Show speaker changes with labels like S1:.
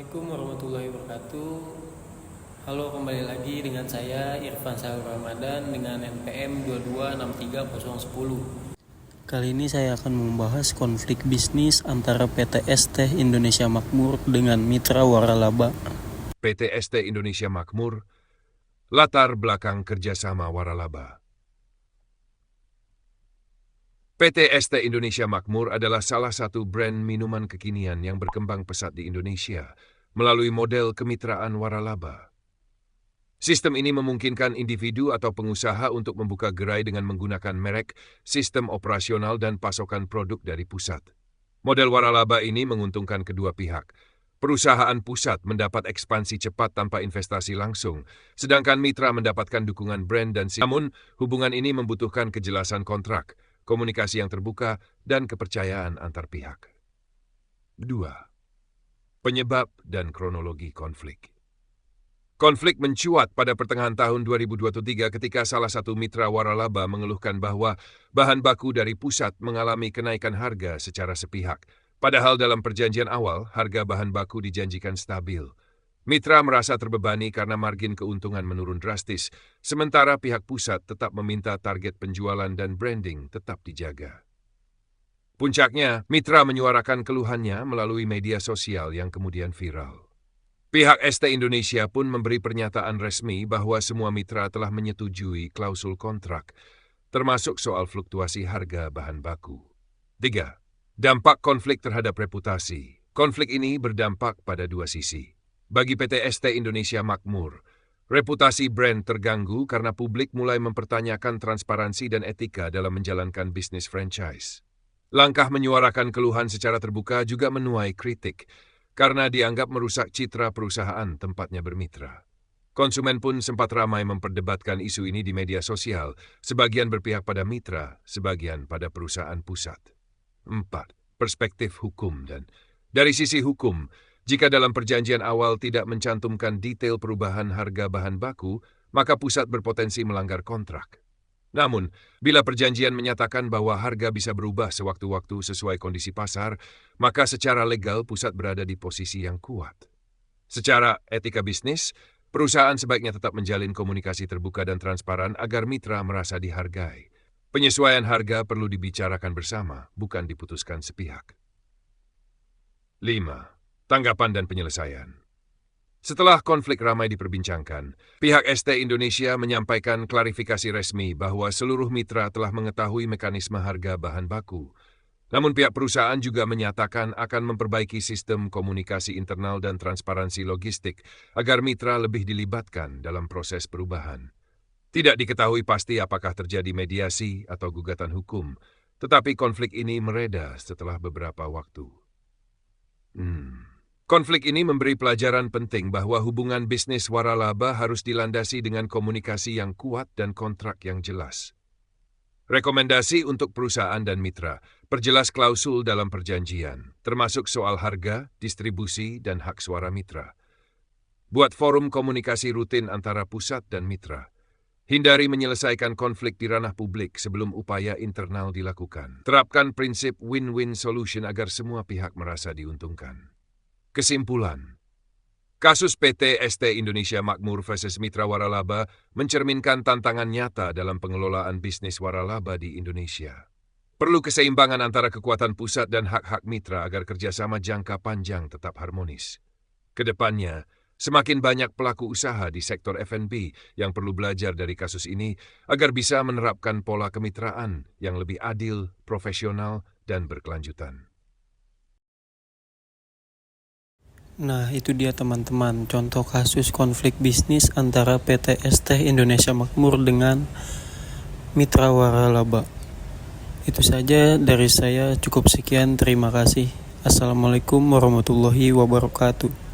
S1: Assalamualaikum warahmatullahi wabarakatuh. Halo, kembali lagi dengan saya Irfan Syahur Ramadan dengan NPM 22630110. Kali ini saya akan membahas konflik bisnis antara PT ST Indonesia Makmur dengan mitra waralaba.
S2: PT ST Indonesia Makmur, latar belakang kerjasama waralaba. PT ST Indonesia Makmur adalah salah satu brand minuman kekinian yang berkembang pesat di Indonesia melalui model kemitraan waralaba. Sistem ini memungkinkan individu atau pengusaha untuk membuka gerai dengan menggunakan merek, sistem operasional dan pasokan produk dari pusat. Model waralaba ini menguntungkan kedua pihak. Perusahaan pusat mendapat ekspansi cepat tanpa investasi langsung, sedangkan mitra mendapatkan dukungan brand dan sistem. Namun, hubungan ini membutuhkan kejelasan kontrak, komunikasi yang terbuka, dan kepercayaan antar pihak. 2. Penyebab dan kronologi konflik. Konflik mencuat pada pertengahan tahun 2023 ketika salah satu mitra waralaba mengeluhkan bahwa bahan baku dari pusat mengalami kenaikan harga secara sepihak. Padahal dalam perjanjian awal, harga bahan baku dijanjikan stabil. Mitra merasa terbebani karena margin keuntungan menurun drastis, sementara pihak pusat tetap meminta target penjualan dan branding tetap dijaga. Puncaknya, mitra menyuarakan keluhannya melalui media sosial yang kemudian viral. Pihak ST Indonesia pun memberi pernyataan resmi bahwa semua mitra telah menyetujui klausul kontrak, termasuk soal fluktuasi harga bahan baku. 3. Dampak konflik terhadap reputasi. Konflik ini berdampak pada dua sisi. Bagi PT ST Indonesia Makmur, reputasi brand terganggu karena publik mulai mempertanyakan transparansi dan etika dalam menjalankan bisnis franchise. Langkah menyuarakan keluhan secara terbuka juga menuai kritik, karena dianggap merusak citra perusahaan tempatnya bermitra. Konsumen pun sempat ramai memperdebatkan isu ini di media sosial, sebagian berpihak pada mitra, sebagian pada perusahaan pusat. 4. Perspektif hukum dan dari sisi hukum, jika dalam perjanjian awal tidak mencantumkan detail perubahan harga bahan baku, maka pusat berpotensi melanggar kontrak. Namun, bila perjanjian menyatakan bahwa harga bisa berubah sewaktu-waktu sesuai kondisi pasar, maka secara legal pusat berada di posisi yang kuat. Secara etika bisnis, perusahaan sebaiknya tetap menjalin komunikasi terbuka dan transparan agar mitra merasa dihargai. Penyesuaian harga perlu dibicarakan bersama, bukan diputuskan sepihak. 5. Tanggapan dan penyelesaian. Setelah konflik ramai diperbincangkan, pihak ST Indonesia menyampaikan klarifikasi resmi bahwa seluruh mitra telah mengetahui mekanisme harga bahan baku. Namun pihak perusahaan juga menyatakan akan memperbaiki sistem komunikasi internal dan transparansi logistik agar mitra lebih dilibatkan dalam proses perubahan. Tidak diketahui pasti apakah terjadi mediasi atau gugatan hukum, tetapi konflik ini mereda setelah beberapa waktu. Konflik ini memberi pelajaran penting bahwa hubungan bisnis waralaba harus dilandasi dengan komunikasi yang kuat dan kontrak yang jelas. Rekomendasi untuk perusahaan dan mitra, perjelas klausul dalam perjanjian, termasuk soal harga, distribusi, dan hak suara mitra. Buat forum komunikasi rutin antara pusat dan mitra. Hindari menyelesaikan konflik di ranah publik sebelum upaya internal dilakukan. Terapkan prinsip win-win solution agar semua pihak merasa diuntungkan. Kesimpulan, kasus PT ST Indonesia Makmur versus Mitra Waralaba mencerminkan tantangan nyata dalam pengelolaan bisnis waralaba di Indonesia. Perlu keseimbangan antara kekuatan pusat dan hak-hak mitra agar kerjasama jangka panjang tetap harmonis. Kedepannya, semakin banyak pelaku usaha di sektor F&B yang perlu belajar dari kasus ini agar bisa menerapkan pola kemitraan yang lebih adil, profesional, dan berkelanjutan.
S1: Nah, itu dia teman-teman, contoh kasus konflik bisnis antara PT ST Indonesia Makmur dengan mitra waralaba. Itu saja dari saya, cukup sekian, terima kasih. Assalamualaikum warahmatullahi wabarakatuh.